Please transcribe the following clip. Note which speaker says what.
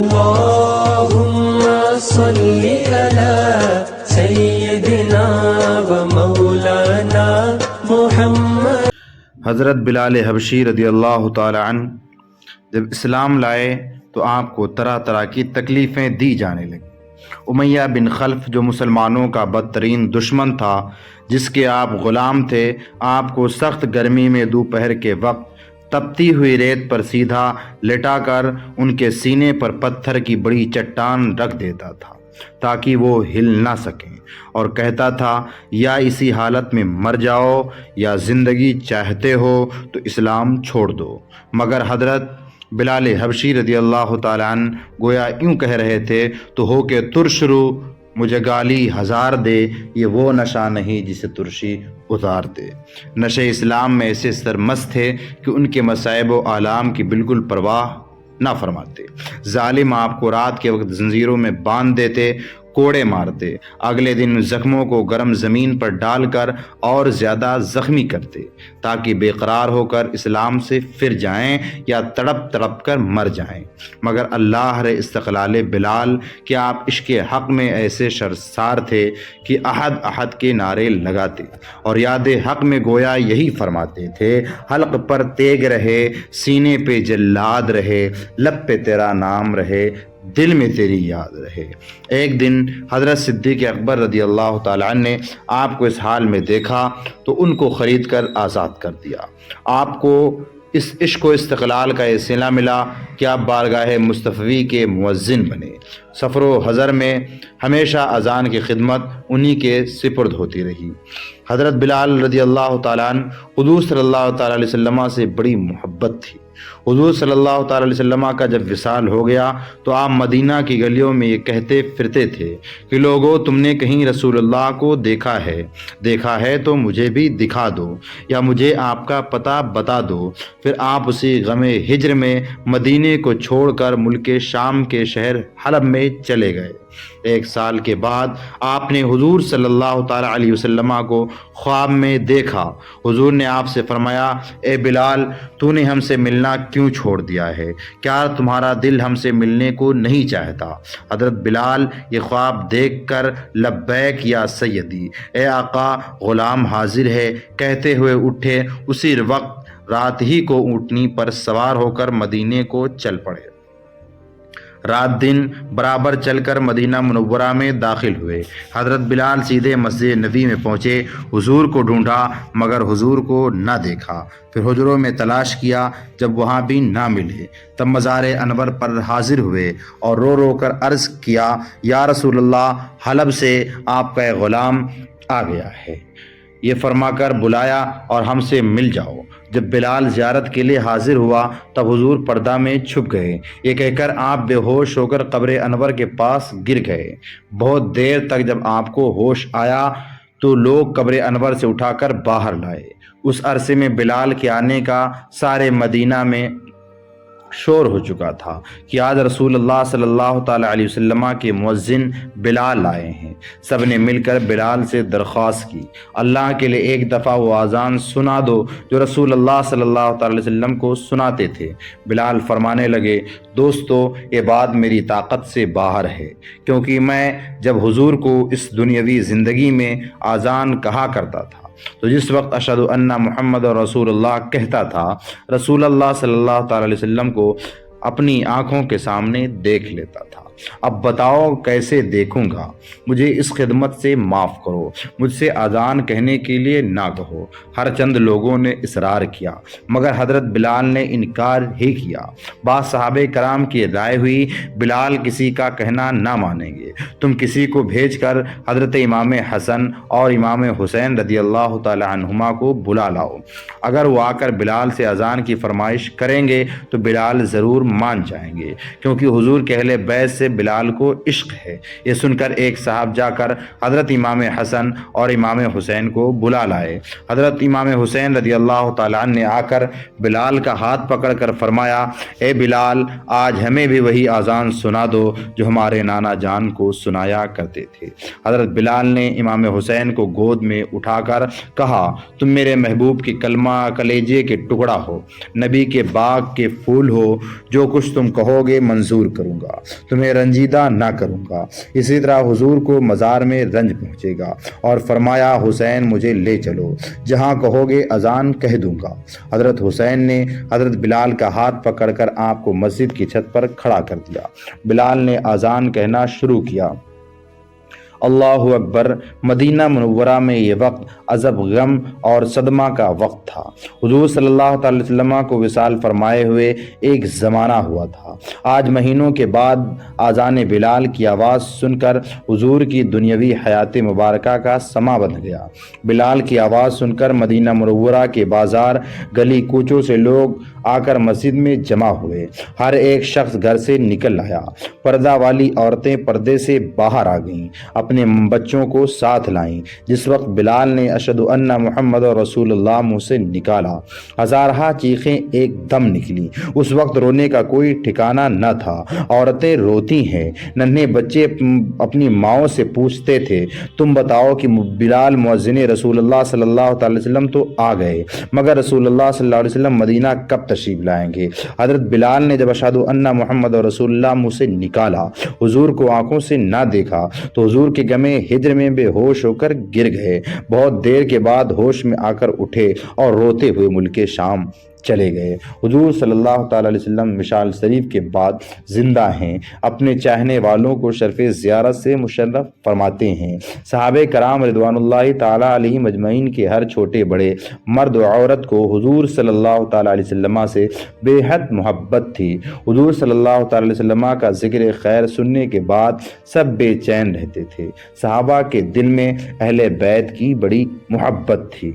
Speaker 1: اللهم صل على سيدنا ومولانا محمد۔
Speaker 2: حضرت بلال حبشی رضی اللہ تعالی عنہ جب اسلام لائے تو آپ کو طرح طرح کی تکلیفیں دی جانے لگیں۔ امیہ بن خلف جو مسلمانوں کا بدترین دشمن تھا، جس کے آپ غلام تھے، آپ کو سخت گرمی میں دوپہر کے وقت تپتی ہوئی ریت پر سیدھا لٹا کر ان کے سینے پر پتھر کی بڑی چٹان رکھ دیتا تھا تاکہ وہ ہل نہ سکیں، اور کہتا تھا یا اسی حالت میں مر جاؤ یا زندگی چاہتے ہو تو اسلام چھوڑ دو۔ مگر حضرت بلال حبشی رضی اللہ تعالیٰ عنہ گویا یوں کہہ رہے تھے تو ہو کہ ترش رو مجھے گالی ہزار دے، یہ وہ نشہ نہیں جسے ترشی اتار دے۔ نشے اسلام میں ایسے سرمست تھے کہ ان کے مصائب و آلام کی بالکل پرواہ نہ فرماتے۔ ظالم آپ کو رات کے وقت زنجیروں میں باندھ دیتے، کوڑے مارتے، اگلے دن زخموں کو گرم زمین پر ڈال کر اور زیادہ زخمی کرتے تاکہ بے قرار ہو کر اسلام سے پھر جائیں یا تڑپ تڑپ کر مر جائیں۔ مگر اللہ رے استقلال بلال کہ آپ عشق حق میں ایسے شرسار تھے کہ احد احد کے نعرے لگاتے اور یاد حق میں گویا یہی فرماتے تھے، حلق پر تیگ رہے، سینے پہ جلاد رہے، لب پہ تیرا نام رہے، دل میں تیری یاد رہے۔ ایک دن حضرت صدیق اکبر رضی اللہ تعالیٰ عنہ نے آپ کو اس حال میں دیکھا تو ان کو خرید کر آزاد کر دیا۔ آپ کو اس عشق و استقلال کا یہ صلہ ملا کہ آپ بارگاہ مصطفی کے مؤذن بنے۔ سفر و حضر میں ہمیشہ اذان کی خدمت انہی کے سپرد ہوتی رہی۔ حضرت بلال رضی اللہ تعالیٰ عنہ حضور صلی اللہ تعالیٰ علیہ وسلم سے بڑی محبت تھی۔ حضور صلی اللہ تعالیٰ علیہ وسلم کا جب وصال ہو گیا تو آپ مدینہ کی گلیوں میں یہ کہتے پھرتے تھے کہ لوگو تم نے کہیں رسول اللہ کو دیکھا ہے تو مجھے بھی دکھا دو یا مجھے آپ کا پتہ بتا دو۔ پھر آپ اسی غم ہجر میں مدینے کو چھوڑ کر ملک شام کے شہر حلب میں چلے گئے۔ ایک سال کے بعد آپ نے حضور صلی اللہ تعالیٰ علیہ وسلم کو خواب میں دیکھا۔ حضور نے آپ سے فرمایا، اے بلال تو نے ہم سے ملنا کیوں چھوڑ دیا ہے؟ کیا تمہارا دل ہم سے ملنے کو نہیں چاہتا؟ حضرت بلال یہ خواب دیکھ کر لبیک یا سیدی، اے آقا غلام حاضر ہے کہتے ہوئے اٹھے۔ اسی وقت رات ہی کو اونٹنی پر سوار ہو کر مدینے کو چل پڑے۔ رات دن برابر چل کر مدینہ منورہ میں داخل ہوئے۔ حضرت بلال سیدھے مسجد نبی میں پہنچے، حضور کو ڈھونڈا مگر حضور کو نہ دیکھا۔ پھر حجروں میں تلاش کیا، جب وہاں بھی نہ ملے تب مزار انور پر حاضر ہوئے اور رو رو کر عرض کیا، یا رسول اللہ حلب سے آپ کا غلام آ گیا ہے، یہ فرما کر بلایا اور ہم سے مل جاؤ۔ جب بلال زیارت کے لیے حاضر ہوا تب حضور پردہ میں چھپ گئے۔ یہ کہہ کر آپ بے ہوش ہو کر قبر انور کے پاس گر گئے۔ بہت دیر تک جب آپ کو ہوش آیا تو لوگ قبر انور سے اٹھا کر باہر لائے۔ اس عرصے میں بلال کے آنے کا سارے مدینہ میں شور ہو چکا تھا کہ آج رسول اللہ صلی اللہ تعالیٰ علیہ وسلم کے مؤذن بلال آئے ہیں۔ سب نے مل کر بلال سے درخواست کی، اللہ کے لیے ایک دفعہ وہ اذان سنا دو جو رسول اللہ صلی اللہ تعالیٰ علیہ وسلم کو سناتے تھے۔ بلال فرمانے لگے، دوستو یہ بات میری طاقت سے باہر ہے، کیونکہ میں جب حضور کو اس دنیاوی زندگی میں اذان کہا کرتا تھا تو جس وقت اشہد ان محمد رسول اللہ کہتا تھا، رسول اللہ صلی اللہ تعالی علیہ وسلم کو اپنی آنکھوں کے سامنے دیکھ لیتا تھا۔ اب بتاؤ کیسے دیکھوں گا؟ مجھے اس خدمت سے معاف کرو، مجھ سے اذان کہنے کے لیے نہ کہو۔ ہر چند لوگوں نے اصرار کیا مگر حضرت بلال نے انکار ہی کیا۔ بعض صحابہ کرام کی رائے ہوئی، بلال کسی کا کہنا نہ مانیں گے، تم کسی کو بھیج کر حضرت امام حسن اور امام حسین رضی اللہ تعالی عنہما کو بلا لاؤ، اگر وہ آ کر بلال سے اذان کی فرمائش کریں گے تو بلال ضرور مان جائیں گے، کیونکہ حضور کے اہل بیت سے سے بلال کو عشق ہے۔ یہ سن کر ایک صاحب جا کر حضرت امام حسن اور امام حسین کو بلا لائے۔ حضرت امام حسین رضی اللہ تعالیٰ عنہ نے آ کر بلال کا ہاتھ پکڑ کر فرمایا، اے بلال، آج ہمیں بھی وہی اذان سنا دو جو ہمارے نانا جان کو سنایا کرتے تھے۔ حضرت بلال نے امام حسین کو گود میں اٹھا کر کہا، تم میرے محبوب کی کلمہ کلیجے کے ٹکڑا ہو، نبی کے باغ کے پھول ہو، جو کچھ تم کہو گے منظور کروں گا، تمہیں رنجیدہ نہ کروں گا۔ اسی طرح حضور کو مزار میں رنج پہنچے گا اور فرمایا، حسین مجھے لے چلو، جہاں کہو گے اذان کہہ دوں گا۔ حضرت حسین نے حضرت بلال کا ہاتھ پکڑ کر آپ کو مسجد کی چھت پر کھڑا کر دیا۔ بلال نے اذان کہنا شروع کیا، اللہ اکبر۔ مدینہ منورہ میں یہ وقت عذاب، غم اور صدمہ کا وقت تھا۔ حضور صلی اللہ تعالی وسلم کو وصال فرمائے ہوئے ایک زمانہ ہوا تھا۔ آج مہینوں کے بعد اذان بلال کی آواز سن کر حضور کی دنیاوی حیات مبارکہ کا سما بندھ گیا۔ بلال کی آواز سن کر مدینہ منورہ کے بازار، گلی کوچوں سے لوگ آ کر مسجد میں جمع ہوئے۔ ہر ایک شخص گھر سے نکل آیا۔ پردہ والی عورتیں پردے سے باہر آ گئیں، اپنے بچوں کو ساتھ لائیں۔ جس وقت بلال نے اشہد ان محمد رسول اللہ منہ سے نکالا، ہزارہ چیخیں ایک دم نکلی۔ اس وقت رونے کا کوئی ٹھکانہ نہ تھا۔ عورتیں روتی ہیں، ننھے بچے اپنی ماؤں سے پوچھتے تھے، تم بتاؤ کہ بلال مؤذن رسول اللہ صلی اللہ تعالی وسلم تو آ گئے، مگر رسول اللہ صلی اللہ علیہ وسلم مدینہ کب تشریف لائیں گے؟ حضرت بلال نے جب اشہد ان محمد رسول اللہ منہ سے نکالا، حضور کو آنکھوں سے نہ دیکھا تو حضور کے غم ہجر میں بے ہوش ہو کر گر گئے۔ بہت دیر کے بعد ہوش میں آ کر اٹھے اور روتے ہوئے ملک شام چلے گئے۔ حضور صلی اللہ تعالی علیہ وسلم مشعل شریف کے بعد زندہ ہیں، اپنے چاہنے والوں کو شرف زیارت سے مشرف فرماتے ہیں۔ صحابہ کرام رضوان اللہ تعالی علیہم اجمعین کے ہر چھوٹے بڑے، مرد و عورت کو حضور صلی اللہ تعالی علیہ وسلم سے بے حد محبت تھی۔ حضور صلی اللہ تعالی علیہ وسلم کا ذکر خیر سننے کے بعد سب بے چین رہتے تھے۔ صحابہ کے دل میں اہل بیت کی بڑی محبت تھی۔